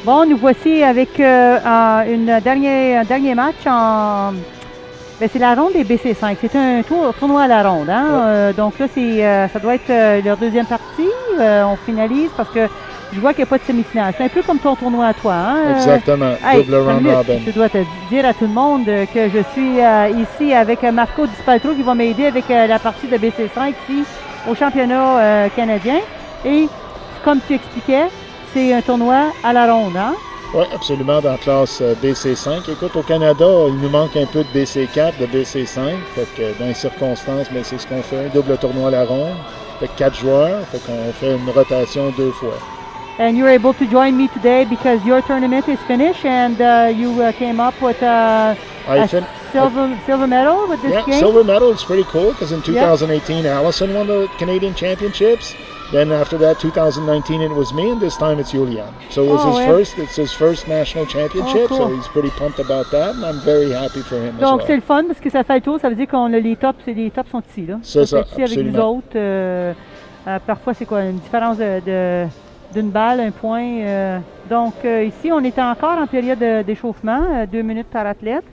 Bon, nous voici avec un dernier match en. Ben, c'est la ronde des BC5. C'est un tournoi à la ronde. Hein? Ouais. Donc là, ça doit être leur deuxième partie. On finalise parce que je vois qu'il n'y a pas de semi-finale. C'est un peu comme ton tournoi à toi. Hein? Exactement. Hey, Double une round minute. robin. Je dois te dire à tout le monde que je suis ici avec Marco Dispaltro qui va m'aider avec la partie de BC5 ici au championnat canadien. Et comme tu expliquais, c'est un tournoi à la ronde. Hein? Oui, absolument, dans la classe BC5. Écoute, au Canada, il nous manque un peu de BC4, de BC5. Fait que dans les circonstances, ben, c'est ce qu'on fait, un double tournoi à la ronde. Fait que 4 joueurs, fait qu'on fait une rotation 2 fois. And you're able to join me today because your tournament is finished and you came up with a silver medal with this yeah, game? Silver medal is pretty cool because in Yep. 2018, Allison won the Canadian Championships. Then after that, 2019, it was me, and this time it's Julian. So it was it's his first national championship, cool. so he's pretty pumped about that, and I'm very happy for him Donc as c'est well. le fun parce que ça fait le tour, ça veut dire qu'on a les tops sont ici. Là. C'est ça, ici avec nous autres. Parfois c'est quoi, une différence d'une balle, un point. Donc ici on est encore en période d'échauffement, 2 minutes par athlète.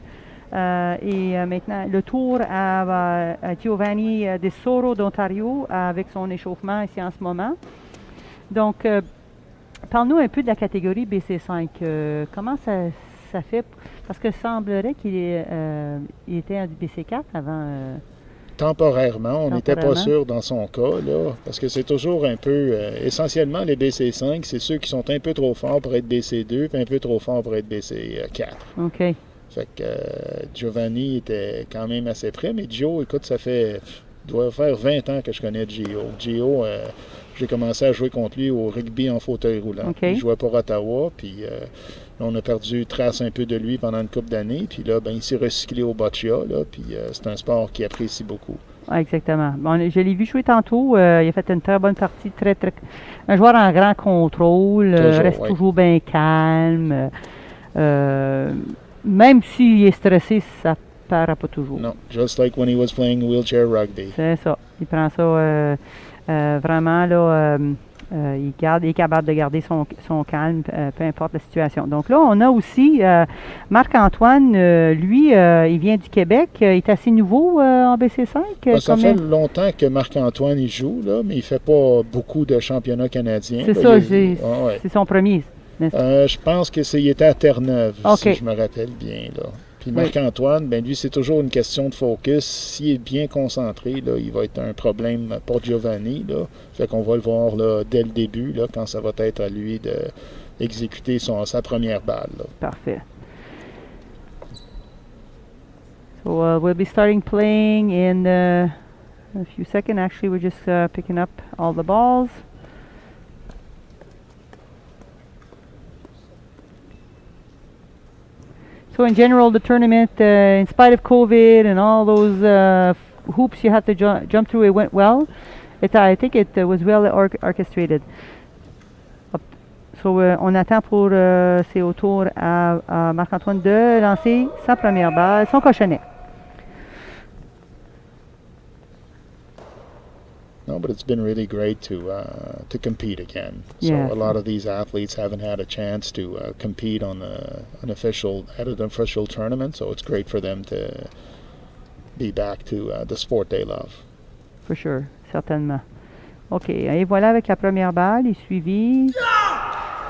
Et maintenant, le tour à Giovanni De Soro d'Ontario avec son échauffement ici en ce moment. Donc, parle-nous un peu de la catégorie BC5. Comment ça fait? Parce que semblerait qu'il était en BC4 avant. Temporairement, on n'était pas sûr dans son cas, là, parce que c'est toujours un peu, essentiellement les BC5, c'est ceux qui sont un peu trop forts pour être BC2, puis un peu trop forts pour être BC4. OK. Fait que Giovanni était quand même assez près, mais Gio, écoute, doit faire 20 ans que je connais Gio. Gio, j'ai commencé à jouer contre lui au rugby en fauteuil roulant. Okay. Il jouait pour Ottawa, puis on a perdu trace un peu de lui pendant une couple d'années, puis là, ben, il s'est recyclé au boccia, là, puis c'est un sport qu'il apprécie beaucoup. Ouais, exactement. Bon, je l'ai vu jouer tantôt. Il a fait une très bonne partie, un joueur en grand contrôle, reste toujours bien calme. Même s'il est stressé, ça paraît pas toujours. Non, just like when he was playing wheelchair rugby. C'est ça. Il prend ça vraiment, là, il est capable de garder son calme, peu importe la situation. Donc là, on a aussi Marc-Antoine, lui, il vient du Québec. Il est assez nouveau en BC5. Ça fait longtemps que Marc-Antoine il joue, là, mais il ne fait pas beaucoup de championnats canadiens. C'est ça, c'est son premier. Je pense qu'il était à Terre-Neuve, si je me rappelle bien. Là. Puis Marc-Antoine, ben lui, c'est toujours une question de focus. S'il est bien concentré, là, il va être un problème pour Giovanni. Là. Fait qu'on va le voir là, dès le début, là, quand ça va être à lui d'exécuter sa première balle. Là. Parfait. So we'll be starting playing in a few seconds. Actually, we're just picking up all the balls. So in general, the tournament, in spite of COVID and all those hoops you had to jump through, it went well. I think it was well orchestrated. So on attend pour c'est au tour à Marc-Antoine de lancer sa première balle, son cochonnet. No, but it's been really great to compete again. So a lot of these athletes haven't had a chance to compete at an official tournament. So it's great for them to be back to the sport they love. For sure, certainement. OK, et voilà avec la première balle, il est suivi.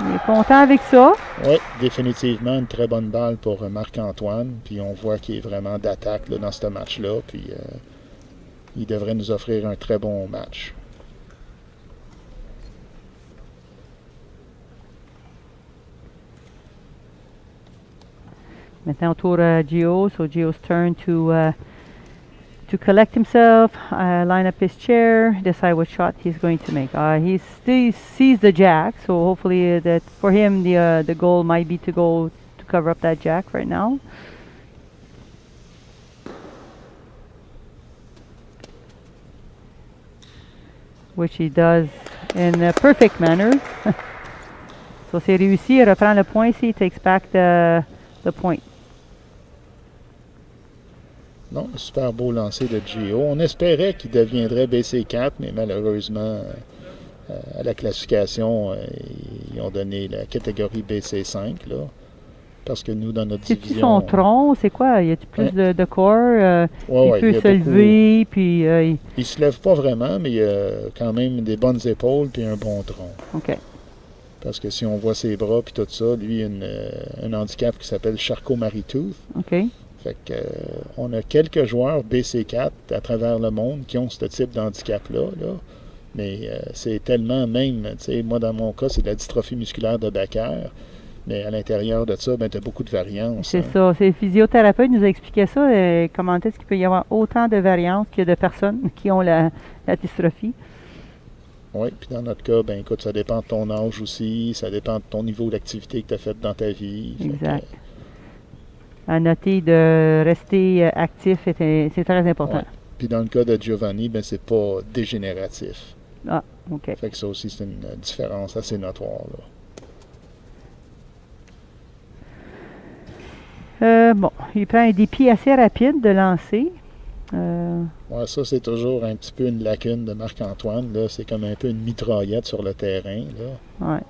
Il est content avec ça. Oui, définitivement une très bonne balle pour Marc-Antoine. Puis on voit qu'il est vraiment d'attaque dans ce match-là. Puis il devrait nous offrir un très bon match. Maintenant, au tour Gio. So Gio's turn to collect himself, line up his chair, decide what shot he's going to make. He sees the jack, so hopefully that for him the goal might be to cover up that jack right now. Which he does in a perfect manner. So c'est réussi, il reprend le point ici, he takes back the point. Non, super beau lancer de Gio. On espérait qu'il deviendrait BC4, mais malheureusement, à la classification, ils ont donné la catégorie BC5, là. Parce que nous, dans notre division... C'est-tu son tronc? C'est quoi? Y a-t-il plus de corps? Il peut se lever, puis... Il se lève pas vraiment, mais il a quand même des bonnes épaules puis un bon tronc. OK. Parce que si on voit ses bras puis tout ça, lui, il a un handicap qui s'appelle Charcot-Marie-Tooth. OK. Fait que, on a quelques joueurs BC4 à travers le monde qui ont ce type d'handicap-là, là. Mais c'est tellement même, tu sais, moi, dans mon cas, c'est de la dystrophie musculaire de Becker. Mais à l'intérieur de ça, ben, tu as beaucoup de variances. C'est ça. C'est le physiothérapeute qui nous a expliqué ça. Comment est-ce qu'il peut y avoir autant de variances qu'il y a de personnes qui ont la dystrophie? Oui, puis dans notre cas, ben écoute, ça dépend de ton âge aussi, ça dépend de ton niveau d'activité que tu as fait dans ta vie. Exact. À noter de rester actif, c'est très important. Ouais. Puis dans le cas de Giovanni, ben c'est pas dégénératif. Ah, OK. Fait que ça aussi, c'est une différence assez notoire, là. Bon, il prend un dépit assez rapide de lancer. Ouais, ça, c'est toujours un petit peu une lacune de Marc-Antoine. Là. C'est comme un peu une mitraillette sur le terrain. Là. Ouais.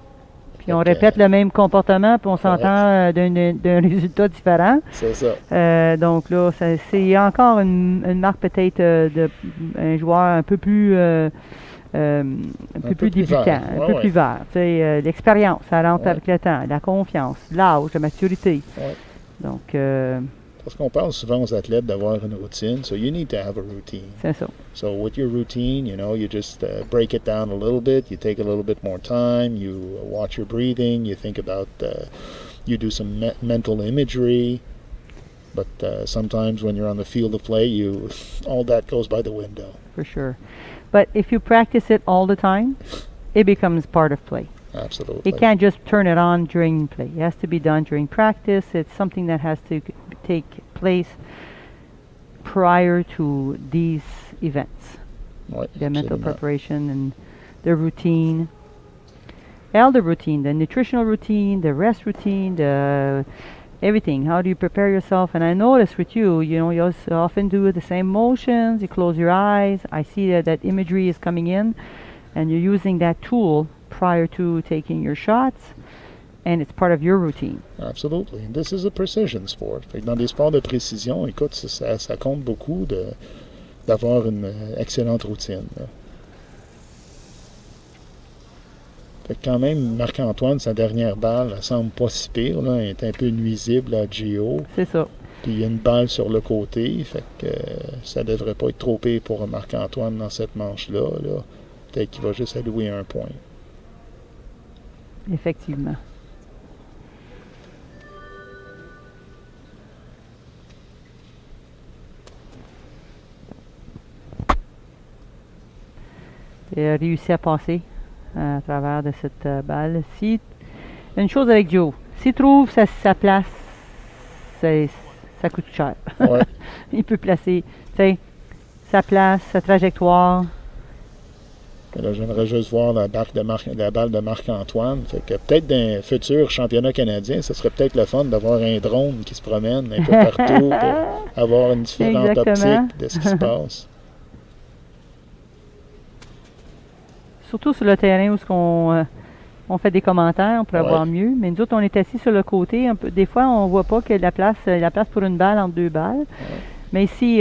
Puis on répète le même comportement, puis on s'entend d'un résultat différent. C'est ça. Donc là, c'est encore une marque peut-être d'un joueur un peu plus débutant, un peu plus vert. L'expérience, ça rentre avec le temps, la confiance, l'âge, la maturité. Ouais. Donc, parce qu'on parle souvent aux athlètes d'avoir une routine, so you need to have a routine. C'est ça. So with your routine, you just break it down a little bit, you take a little bit more time, you watch your breathing, you think about, you do some mental imagery, but sometimes when you're on the field of play, all that goes by the window. For sure. But if you practice it all the time, it becomes part of play. Absolutely. You can't just turn it on during play. It has to be done during practice. It's something that has to take place prior to these events. Ouais, the mental preparation and the routine. All the routine, the nutritional routine, the rest routine, the everything. How do you prepare yourself? And I notice with you, you often do the same motions. You close your eyes. I see that imagery is coming in, and you're using that tool prior to taking your shots, and it's part of your routine. Absolutely. And this is a precision sport. Fait que dans des sports de précision, écoute, ça compte beaucoup d'avoir une excellente routine. Là. Fait que quand même, Marc-Antoine, sa dernière balle, elle semble pas si pire. Là. Elle est un peu nuisible à Gio. C'est ça. Puis il y a une balle sur le côté. Fait que ça devrait pas être trop pire pour Marc-Antoine dans cette manche-là. Là. Peut-être qu'il va juste allouer un point. Effectivement. Il a réussi à passer à travers de cette balle. Une chose avec Joe, s'il trouve sa place, ça coûte cher. Ouais. Il peut placer sa place, sa trajectoire. Là, j'aimerais juste voir la balle de Marc-Antoine. Fait que peut-être dans un futur championnat canadien, ce serait peut-être le fun d'avoir un drone qui se promène un peu partout pour avoir une différente optique de ce qui se passe. Surtout sur le terrain où on fait des commentaires, on pourrait voir mieux. Mais nous autres, on est assis sur le côté. Des fois, on ne voit pas qu'il y a la place pour une balle entre deux balles. Mais ici,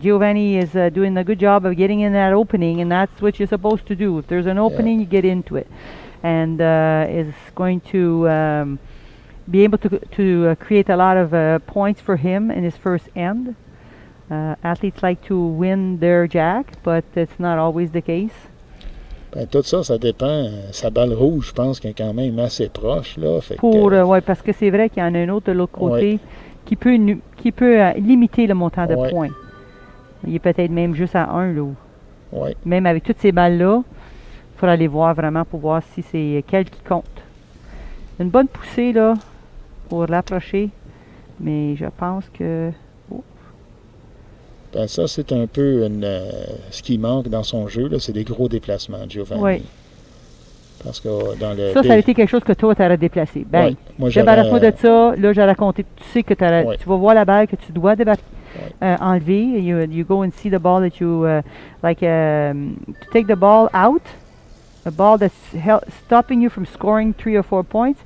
Giovanni is doing a good job of getting in that opening, and that's what you're supposed to do. If there's an opening, you get into it. And is going to be able to create a lot of points for him in his first end. Athletes like to win their jack, but it's not always the case. Ben, tout ça, ça dépend. Sa balle rouge, je pense qu'elle est quand même assez proche. Là, fait oui, parce que c'est vrai qu'il y en a un autre de l'autre côté qui peut limiter le montant de points. Il est peut-être même juste à 1. Là. Même avec toutes ces balles-là, il faudra les voir vraiment pour voir si c'est quelle qui compte. Une bonne poussée là, pour l'approcher, mais je pense que... Ben ça, c'est un peu ce qui manque dans son jeu, là, c'est des gros déplacements, Giovanni. Oui. Parce que dans le ça a été quelque chose que toi, tu aurais déplacé. Ben, débarrasse-moi de ça. Là, j'ai raconté, tu sais que tu vas voir la balle que tu dois enlever. You go and see the ball that you, to take the ball out a ball that's stopping you from scoring 3 or 4 points,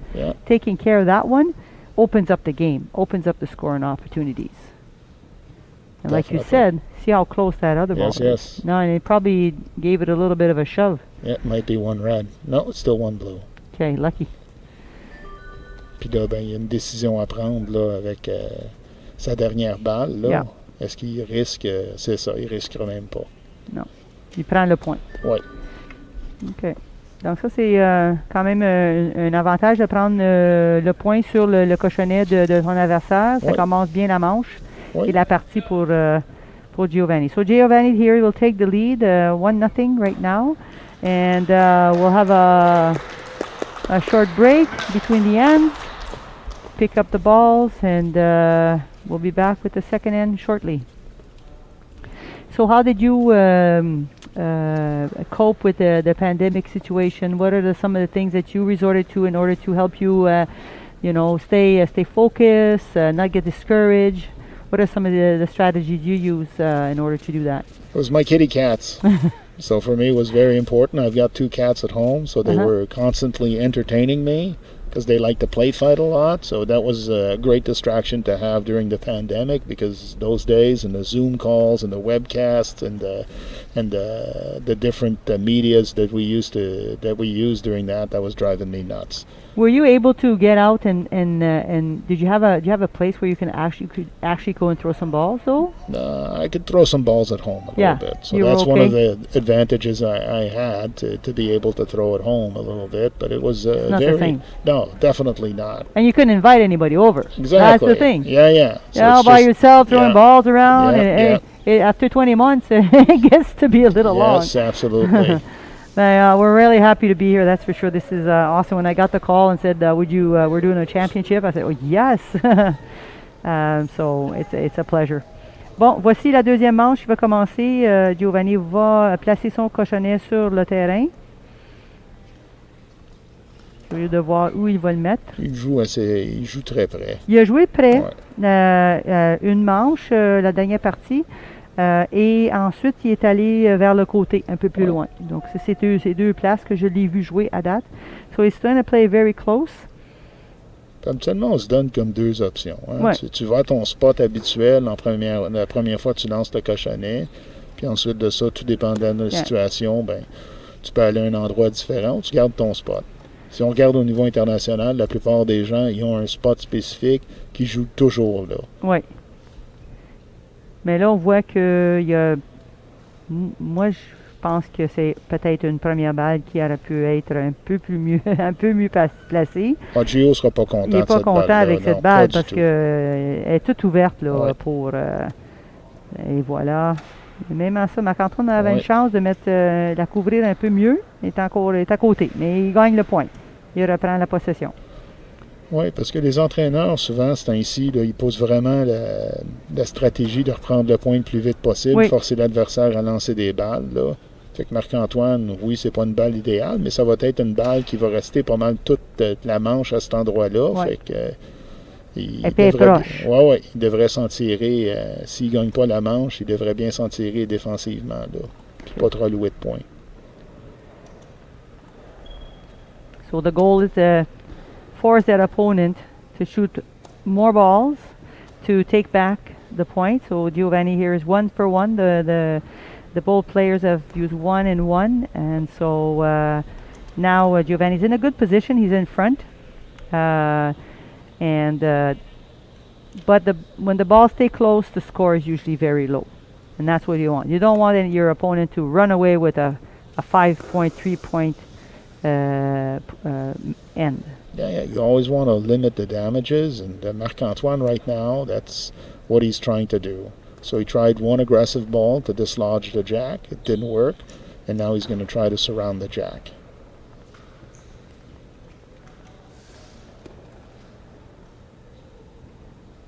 taking care of that one opens up the game, opens up the scoring opportunities. And like you said, see how close that other ball is. Yes. No, and it probably gave it a little bit of a shove. Yeah, it might be one red. No, it's still one blue. Okay, lucky. Puis là, ben, il y a une décision à prendre là, avec sa dernière balle. Là. Yeah. Est-ce qu'il risque? C'est ça, il risquera même pas. Non. Il prend le point. Oui. OK. Donc ça, c'est quand même un avantage de prendre le point sur le cochonnet de son adversaire. Ça commence bien la manche et la partie pour Giovanni. So Giovanni here will take the lead, 1-0 right now. And we'll have a short break between the ends, pick up the balls, and we'll be back with the second end shortly. So how did you cope with the pandemic situation? What are some of the things that you resorted to in order to help you, stay focused, not get discouraged? What are some of the strategies you use in order to do that? It was my kitty cats. So for me, it was very important. I've got 2 cats at home, so they were constantly entertaining me because they like to play fight a lot. So that was a great distraction to have during the pandemic, because those days and the Zoom calls and the webcasts and the different medias that we used during that was driving me nuts. Were you able to get out and did you have a place where you could actually go and throw some balls though? I could throw some balls at home a little bit. So that's one of the advantages I had to be able to throw at home a little bit. But it was not the same. No, definitely not. And you couldn't invite anybody over. Exactly. That's the thing. Yeah. So all by yourself throwing balls around. After 20 months, it gets to be a little long. Yes, absolutely. We're really happy to be here, that's for sure. This is awesome. When I got the call and said, we're doing a championship, I said, oh, yes. So it's a pleasure. Bon, voici la deuxième manche qui va commencer. Giovanni va placer son cochonnet sur le terrain. Au lieu de voir où il va le mettre. Il joue très près. Il a joué près une manche, la dernière partie. Et ensuite, il est allé vers le côté, un peu plus loin. Donc, c'est ces deux places que je l'ai vu jouer à date. So, he's going to play very close. Habituellement, on se donne comme 2 options. Hein? Tu vas à ton spot habituel, la première fois, tu lances le cochonnet. Puis ensuite de ça, tout dépendant de la situation, ben, tu peux aller à un endroit différent ou tu gardes ton spot. Si on regarde au niveau international, la plupart des gens, ils ont un spot spécifique qui joue toujours là. Oui. Mais là, on voit que moi, je pense que c'est peut-être une première balle qui aurait pu être un peu mieux placée. Gio ne sera pas content. Il n'est pas content avec cette balle parce qu'elle est toute ouverte là, pour. Et voilà. Et même à ça, Marc-Antoine avait une chance de la couvrir un peu mieux. Il est à côté, mais il gagne le point. Il reprend la possession. Oui, parce que les entraîneurs, souvent, c'est ainsi, là, ils posent vraiment la stratégie de reprendre le point le plus vite possible, forcer l'adversaire à lancer des balles. Là. Fait que Marc-Antoine, oui, c'est pas une balle idéale, mais ça va être une balle qui va rester pas mal toute la manche à cet endroit-là. Fait que il devrait s'en tirer. S'il ne gagne pas la manche, il devrait bien s'en tirer défensivement, là, puis pas trop louer de points. So the goal is force that opponent to shoot more balls to take back the point. So Giovanni here is 1 for 1. The both players have used 1 and 1, and so now Giovanni's in a good position. He's in front, but when the balls stay close, the score is usually very low, and that's what you want. You don't want your opponent to run away with a 5-point, 3-point end. Yeah, you always want to limit the damages, and Marc-Antoine right now, that's what he's trying to do. So he tried one aggressive ball to dislodge the jack. It didn't work, and now he's going to try to surround the jack.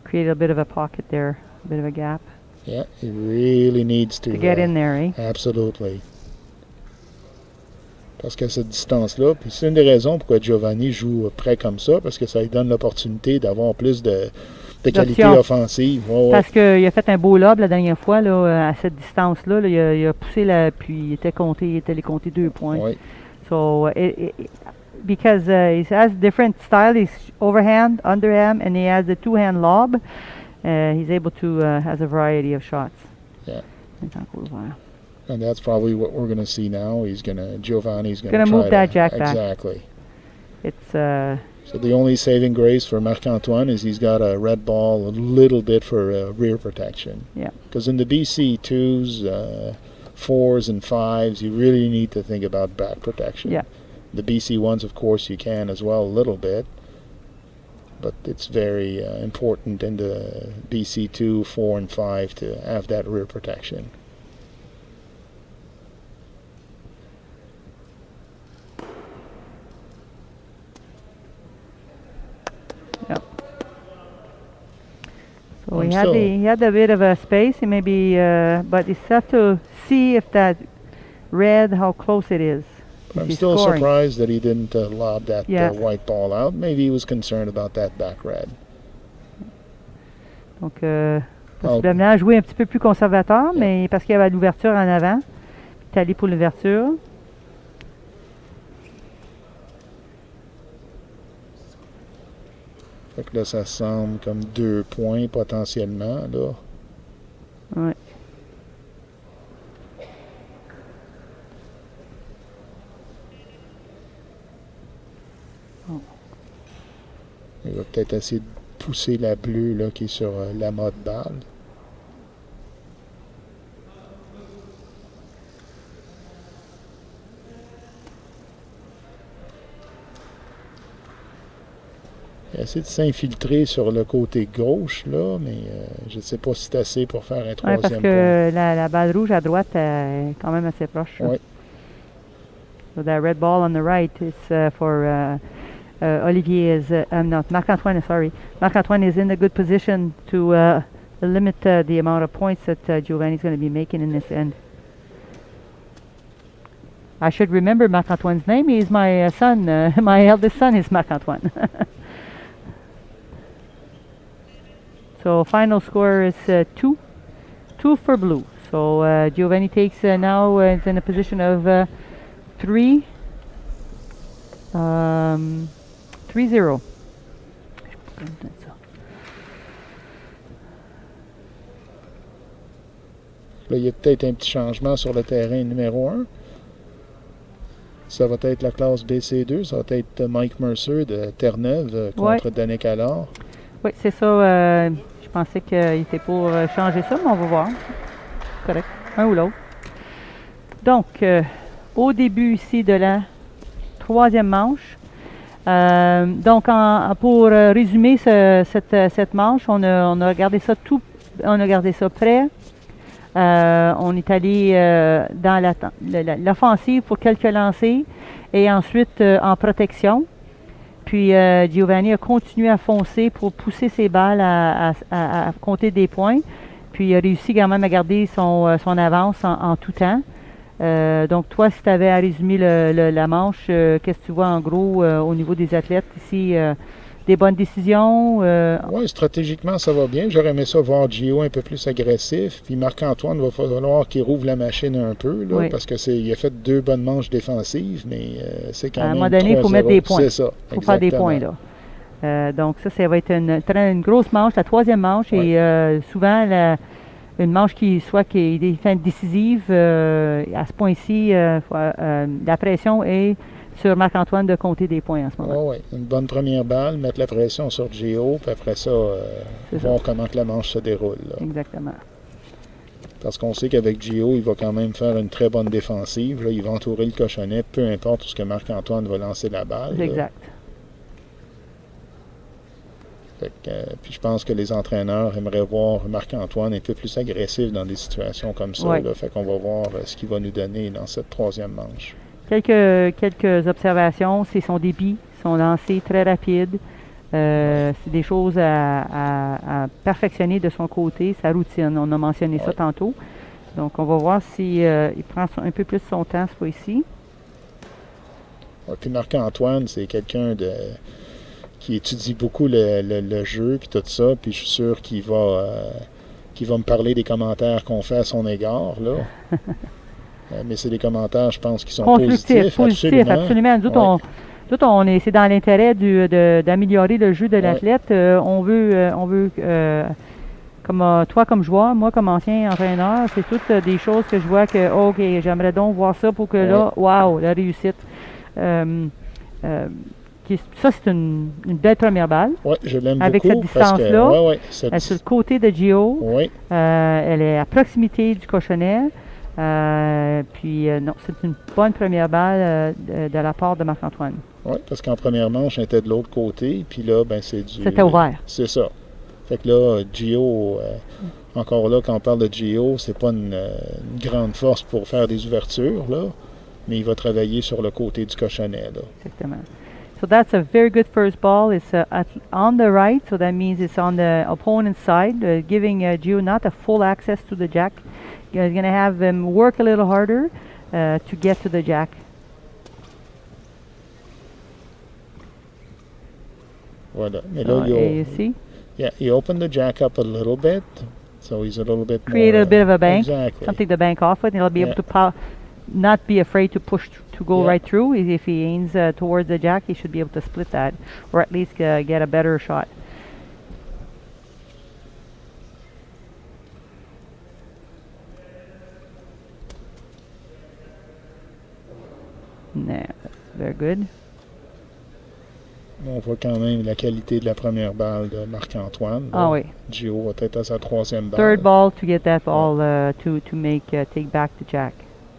Create a bit of a pocket there, a bit of a gap. Yeah, he really needs to get in there, eh? Absolutely. Parce qu'à cette distance-là, puis c'est une des raisons pourquoi Giovanni joue près comme ça, parce que ça lui donne l'opportunité d'avoir plus de qualité offensive. Parce qu'il a fait un beau lob la dernière fois, là, à cette distance-là. Là, il a poussé puis il était allé compter 2 points. So because he has different style, he's overhand, underhand, and he has the two-hand lob. He's able to has a variety of shots. Yeah. And that's probably what we're going to see now. Giovanni's going to move that jack back. Exactly. It's so the only saving grace for Marc-Antoine is he's got a red ball a little bit for rear protection. Yeah. Because in the BC 2s, 4s, and 5s, you really need to think about back protection. Yeah. The BC 1s, of course, you can as well a little bit. But it's very important in the BC 2, 4, and 5 to have that rear protection. Yep. So he had a bit of a space, maybe, but it's have to see if that red, how close it is. I'm still surprised that he didn't lob that white ball out. Maybe he was concerned about that back red. Donc, possiblement jouer un petit peu plus conservateur, mais parce qu'il y avait l'ouverture en avant. Il est allé pour l'ouverture. Fait que là, ça semble comme 2 points potentiellement, là. Ouais. Il va peut-être essayer de pousser la bleue là, qui est sur la mode balle. Il essaie de s'infiltrer sur le côté gauche, là, mais je ne sais pas si c'est assez pour faire un troisième parce que la balle rouge à droite est quand même assez proche. Oui. So that red ball on the right is for Olivier is, not Marc-Antoine, sorry. Marc-Antoine is in a good position to limit the amount of points that Giovanni's going to be making in this end. I should remember Marc-Antoine's name. He's my son. My eldest son is Marc-Antoine. So final score is 2 for blue. So Giovanni takes now is in a position of 3-0. Là, il y a peut-être un petit changement sur le terrain numéro 1. Ça va être la classe BC2. Ça va être Mike Mercer de Terre-Neuve contre Danick Allard. Oui, c'est ça. Je pensais qu'il était pour changer ça, mais on va voir. Correct. Un ou l'autre. Donc, au début ici de la troisième manche. Donc, pour résumer cette manche, on a gardé ça prêt. On est allé dans l'offensive pour quelques lancers et ensuite en protection. Puis Giovanni a continué à foncer pour pousser ses balles à compter des points. Puis il a réussi quand même à garder son avance en tout temps. Donc toi, si tu avais à résumer la manche, qu'est-ce que tu vois en gros au niveau des athlètes ici? Des bonnes décisions? Oui, stratégiquement, ça va bien. J'aurais aimé ça voir Gio un peu plus agressif. Puis Marc-Antoine, va falloir qu'il rouvre la machine un peu, là, parce qu'il a fait 2 bonnes manches défensives, mais c'est quand même. À un moment donné, il faut mettre des points. C'est ça. Il faut faire des points, là. Donc, ça va être une grosse manche, la troisième manche, et souvent, une manche qui est fin décisive. À ce point-ci, la pression est sur Marc-Antoine de compter des points en ce moment. Oui, une bonne première balle, mettre la pression sur Gio, puis après ça, voir comment que la manche se déroule. Là. Exactement. Parce qu'on sait qu'avec Gio, il va quand même faire une très bonne défensive. Là, il va entourer le cochonnet, peu importe où ce que Marc-Antoine va lancer la balle. Exact. Puis je pense que les entraîneurs aimeraient voir Marc-Antoine un peu plus agressif dans des situations comme ça. Là. Fait qu'on va voir ce qu'il va nous donner dans cette troisième manche. Quelques observations, c'est son débit, son lancer très rapide. C'est des choses à perfectionner de son côté, sa routine. On a mentionné ça tantôt. Donc, on va voir s'il prend un peu plus son temps cette fois-ci. Puis Marc-Antoine, c'est quelqu'un qui étudie beaucoup le jeu puis tout ça. Puis je suis sûr qu'il va me parler des commentaires qu'on fait à son égard, là. Mais c'est des commentaires, je pense, qui sont positifs. Absolument. Nous autres, c'est dans l'intérêt d'améliorer le jeu de l'athlète. On veut comme toi comme joueur, moi comme ancien entraîneur, c'est toutes des choses que je vois que, OK, j'aimerais donc voir ça pour que là, wow, la réussite. Ça, c'est une belle première balle. Oui, je l'aime beaucoup. Avec cette distance-là. Elle est sur le côté de Gio. Oui. Elle est à proximité du cochonnet. Non, c'est une bonne première balle de la part de Marc-Antoine. Oui, parce qu'en première manche, elle était de l'autre côté. Puis là, ben c'est du... C'était ouvert. C'est ça. Fait que là, Gio, encore là, quand on parle de Gio, c'est pas une grande force pour faire des ouvertures, là, mais il va travailler sur le côté du cochonnet, là. Exactement. So that's a very good first ball. It's on the right, so that means it's on the opponent's side, giving Gio not a full access to the jack. He's going to have him work a little harder to get to the jack. Voilà. Mais là, you see? Yeah, he opened the jack up a little bit, so he's a little bit create a bit of a bank, exactly. Something to bank off with, and he'll be able to not be afraid to push to go right through. If he aims towards the jack, he should be able to split that, or at least get a better shot. No, that's very good. On voit quand même la qualité de la première balle de Marc-Antoine. Ah oui. Gio va être à sa troisième balle. Third ball to get that ball to take back the jack.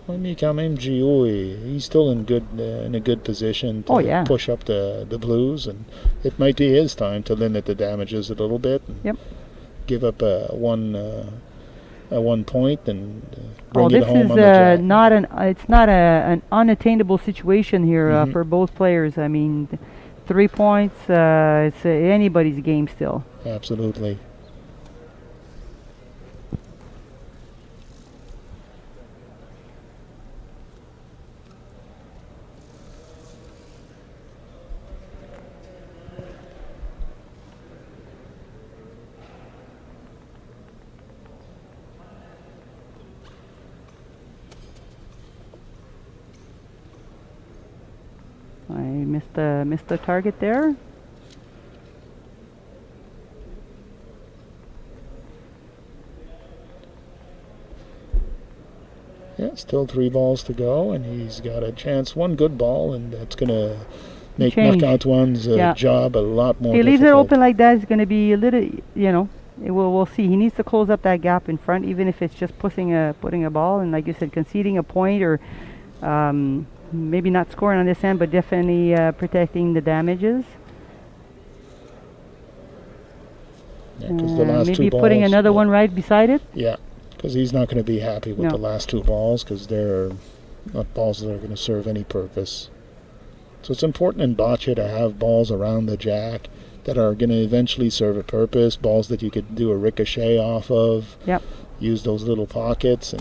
Oui, mais quand même, Gio, he's still in a good position to push up the Blues, and it might be his time to limit the damages a little bit. And give up one point and bring it home on the jack. It's not an unattainable situation here for both players. I mean, 3 points, it's anybody's game still. Absolutely. I missed the target there. Yeah, still 3 balls to go, and he's got a chance. One good ball, and that's going to make Marc-Antoine's job a lot more difficult. If he leaves it open like that, it's going to be a little, we'll see. He needs to close up that gap in front, even if it's just putting a ball, and like you said, conceding a point or maybe not scoring on this end, but definitely protecting the damages. Yeah, the last maybe 2 balls, putting another one right beside it. Yeah, because he's not going to be happy with the last 2 balls, because they're not balls that are going to serve any purpose. So it's important in bocce to have balls around the jack that are going to eventually serve a purpose, balls that you could do a ricochet off of, use those little pockets,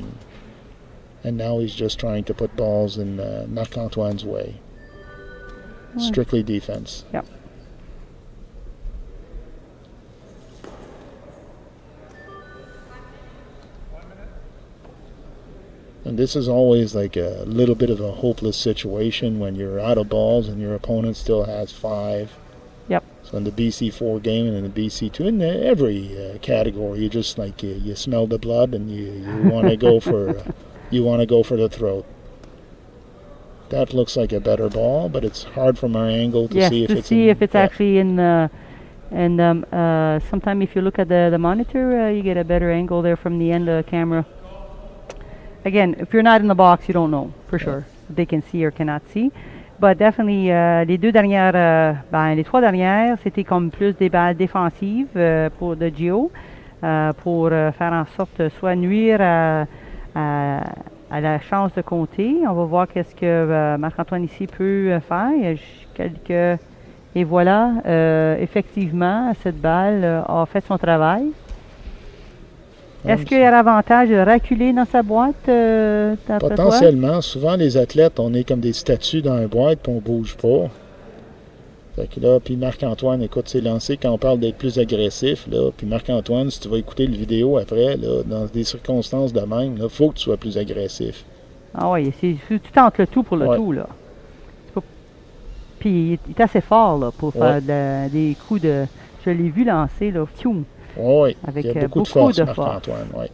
and now he's just trying to put balls in Marc-Antoine's way. Strictly defense. Yep. And this is always like a little bit of a hopeless situation when you're out of balls and your opponent still has 5. Yep. So in the BC4 game and in the BC2, in every category, you just like you smell the blood and you want to go for the throat. That looks like a better ball, but it's hard from our angle to see if it's actually in the. And sometimes if you look at the monitor, you get a better angle there from the end of the camera. Again, if you're not in the box, you don't know for sure. They can see or cannot see. But definitely, les 3 dernières, c'était comme plus des balles défensives pour de Gio, pour faire en sorte soit nuire à la chance de compter. On va voir qu'est-ce que Marc-Antoine ici peut faire. Et voilà, effectivement, cette balle a fait son travail. Est-ce qu'il y a l'avantage de reculer dans sa boîte? Potentiellement. Souvent, les athlètes, on est comme des statues dans une boîte et on ne bouge pas. Fait que là, puis Marc-Antoine, écoute ses lancers quand on parle d'être plus agressif. Là, puis Marc-Antoine, si tu vas écouter le vidéo après, là, dans des circonstances de même, il faut que tu sois plus agressif. Ah oui, tu tentes le tout pour le tout, là. Puis il est assez fort, là, pour faire des coups de... Je l'ai vu lancer, là, fiou. Oui, avec il y a beaucoup de force, Marc-Antoine, oui.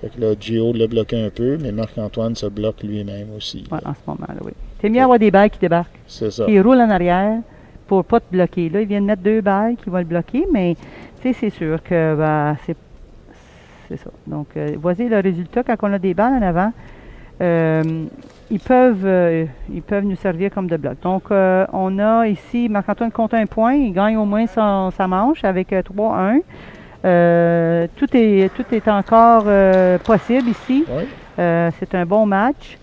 Fait que là, Gio l'a bloqué un peu, mais Marc-Antoine se bloque lui-même aussi. Oui, en ce moment-là, oui. C'est mieux d'avoir des balles qui débarquent. C'est ça. Qui roulent en arrière pour ne pas te bloquer. Là, ils viennent mettre 2 balles qui vont le bloquer, mais c'est sûr que c'est ça. Donc, voici le résultat quand on a des balles en avant. Ils peuvent nous servir comme de bloc. Donc, on a ici, Marc-Antoine compte un point. Il gagne au moins sa manche avec 3-1. Tout est encore possible ici. Oui. C'est un bon match.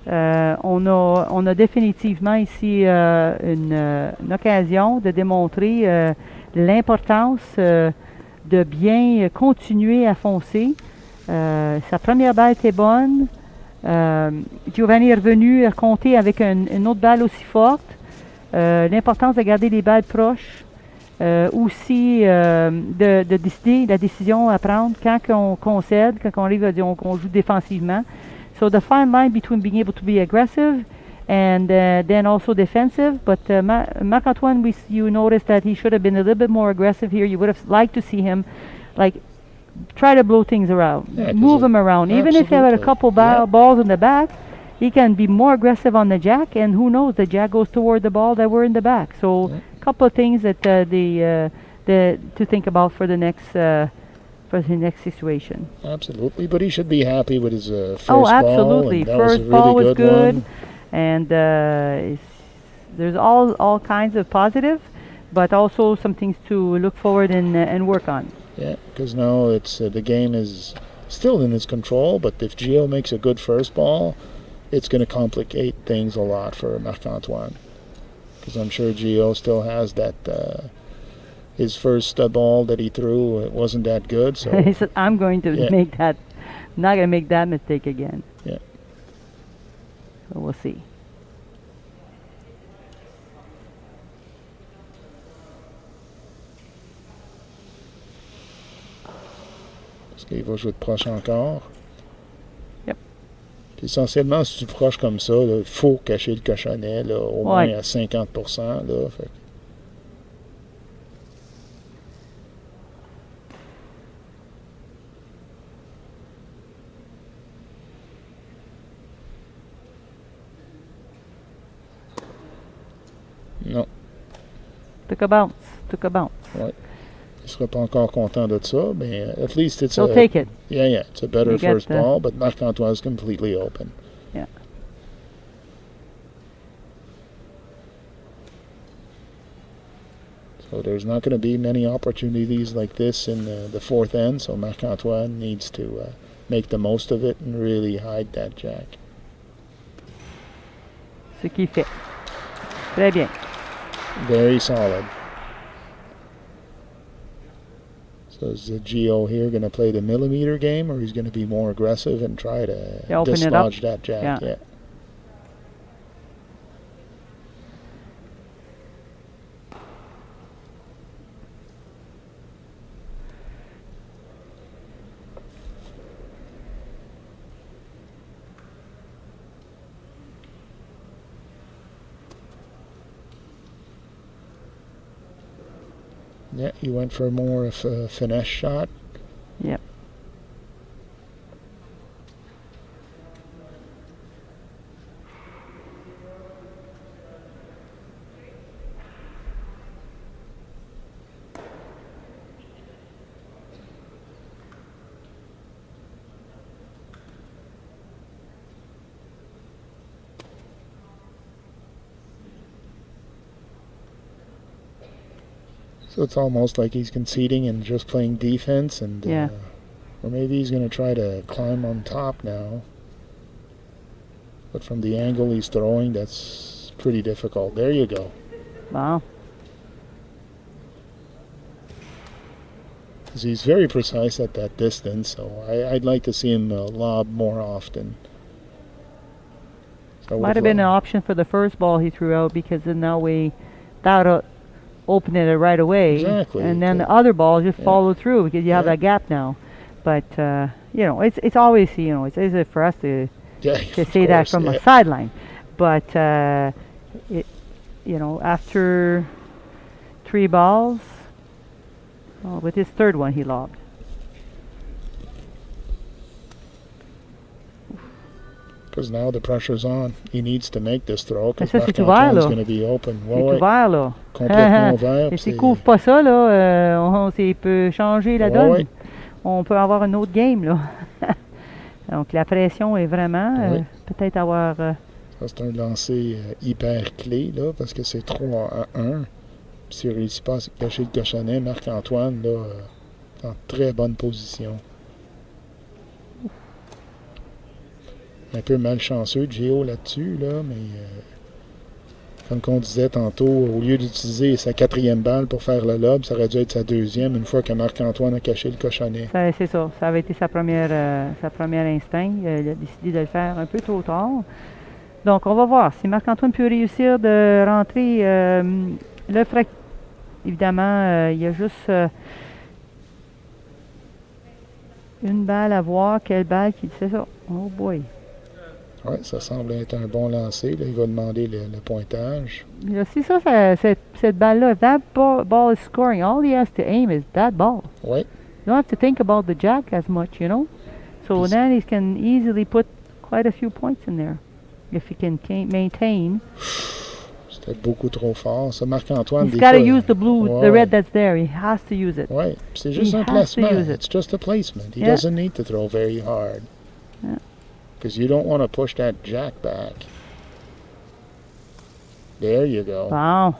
On a définitivement ici une occasion de démontrer l'importance de bien continuer à foncer. Sa première balle était bonne. Giovanni est revenu à compter avec une autre balle aussi forte. L'importance de garder les balles proches. Aussi de décider la décision à prendre quand on concède, quand on arrive à dire qu'on joue défensivement. So the fine line between being able to be aggressive and then also defensive. But Marc-Antoine, you noticed that he should have been a little bit more aggressive here. You would have liked to see him try to blow things around, move him around. Even if he had a couple balls in the back, he can be more aggressive on the jack, and who knows, the jack goes toward the ball that were in the back. So a couple of things that to think about for the next situation. Absolutely, but he should be happy with his first ball. Oh, absolutely. First ball was good, and there's all kinds of positive, but also some things to look forward and work on. Yeah, because now it's the game is still in his control, but if Gio makes a good first ball, it's going to complicate things a lot for Marc-Antoine. Because I'm sure Gio still has that, his first ball that he threw, it wasn't that good. So he said, I'm not going to make that mistake again. Yeah. So we'll see. Il va jouer de proche encore. Yep. Puis essentiellement, si tu proches comme ça, il faut cacher le cochonnet, là, au moins à 50%. Là, fait. Non. Took a bounce. Ouais. Il ne sera pas encore content de ça, mais at least it's take it. Yeah, it's a better first ball, but Marc-Antoine is completely open. Yeah. So there's not going to be many opportunities like this in the fourth end, so Marc-Antoine needs to make the most of it and really hide that jack. Ce qu'il fait. Très bien. Very solid. So is Gio here going to play the millimeter game, or he's going to be more aggressive and try to dislodge that jack? Yeah. Yeah, he went for more of a finesse shot. Yep. So it's almost like he's conceding and just playing defense, and or maybe he's going to try to climb on top now. But from the angle he's throwing, that's pretty difficult. There you go. Wow. Because he's very precise at that distance, so I'd like to see him lob more often. So might have been an option for the first ball he threw out, because then that way that open it right away. Exactly. And then the other balls just follow through because you have that gap now. But, it's always, it's easy for us to say that from a sideline. But, after 3 balls, with his third one, he lobbed. Because now the pressure's on. He needs to make this throw because Marc-Antoine's going to be open. C'est ouvert, là. Complètement ouvert. Et s'il ne couvre pas ça, là, il peut changer la donne. Ouais. On peut avoir un autre game, là. Donc, la pression est vraiment peut-être avoir... Ça, c'est un lancer hyper clé, là, parce que c'est 3-1. S'il ne réussit pas à se cacher le cochonnet, Marc-Antoine, là, en très bonne position. Un peu malchanceux, Gio, là-dessus, là, mais comme on disait tantôt, au lieu d'utiliser sa 4e balle pour faire le lob, ça aurait dû être sa 2e, une fois que Marc-Antoine a caché le cochonnet. C'est ça. Ça avait été sa première instinct. Il a décidé de le faire un peu trop tard. Donc, on va voir si Marc-Antoine peut réussir de rentrer le frec. Évidemment, il y a juste une balle à voir. Quelle balle qui c'est ça? Oh boy! Oui, ça semble être un bon lancer. Là, il va demander le pointage. C'est ça, cette balle-là. If that ball is scoring, all he has to aim is that ball. Oui. You don't have to think about the jack as much, So then he can easily put quite a few points in there. If he can maintain. C'était beaucoup trop fort. Ça, Marc-Antoine, he's got to use the red that's there. He has to use it. Oui, c'est juste un placement. It's just a placement. He doesn't need to throw very hard. Yeah. Because you don't want to push that jack back. There you go. Wow.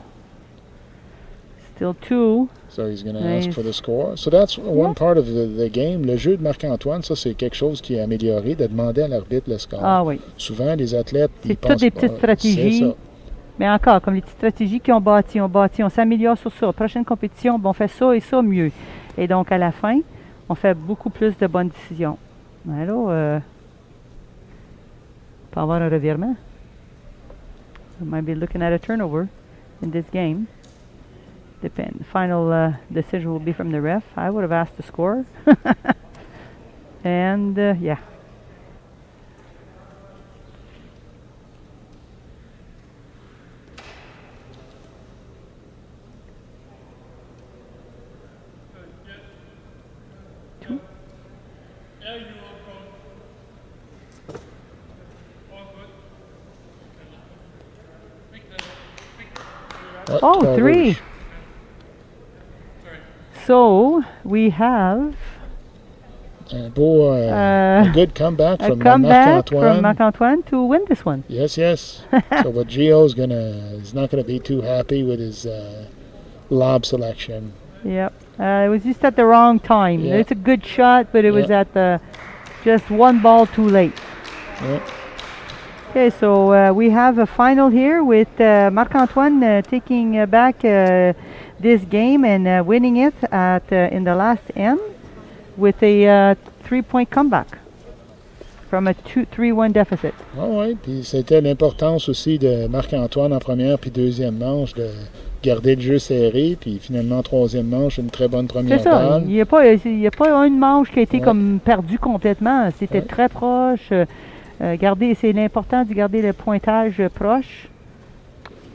Still 2. So he's going to ask for the score. So that's one part of the game. Le jeu de Marc-Antoine, ça, c'est quelque chose qui est amélioré, de demander à l'arbitre le score. Ah oui. Souvent, les athlètes, ils pensent toutes des petites stratégies. C'est ça. Mais encore, comme les petites stratégies qu'ils ont bâties, on s'améliore sur ça. Prochaine compétition, on fait ça et ça mieux. Et donc, à la fin, on fait beaucoup plus de bonnes décisions. Alors, on peut avoir un revirement. We might be looking at a turnover in this game. The final decision will be from the ref. I would have asked the score. And, yeah. Oh, 3. So we have a good comeback from Marc-Antoine to win this one. Yes. So, but Gio's is not gonna be too happy with his lob selection. Yep. It was just at the wrong time. Yeah. It's a good shot, but it was at just one ball too late. Yep. Okay, so we have a final here with Marc-Antoine taking back this game and winning it in the last end with a 3-point comeback from a 3-1 deficit. Ah oui, puis c'était l'importance aussi de Marc-Antoine en première puis deuxième manche de garder le jeu serré, puis finalement troisième manche, une très bonne première balle. Il n'y a pas une manche qui a été comme perdue complètement. C'était très proche. C'est l'important de garder le pointage proche.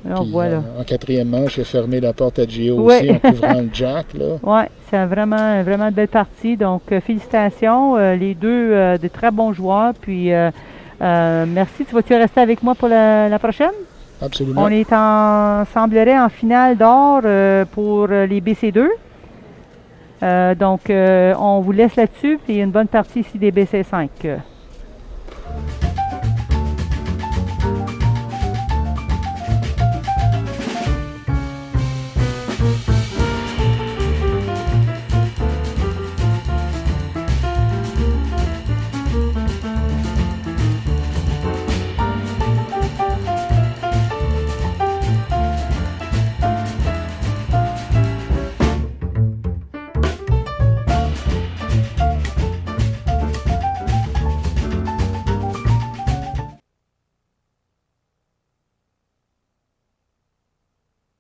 Alors, puis, voilà. En quatrième manche, il a fermé la porte à Gio aussi en couvrant le jack. Oui, c'est vraiment une belle partie. Donc, félicitations. Les deux, de très bons joueurs. Puis, merci. Tu vas-tu rester avec moi pour la prochaine? Absolument. On semblerait en finale d'or pour les BC2. Donc, on vous laisse là-dessus. Puis, une bonne partie ici des BC5.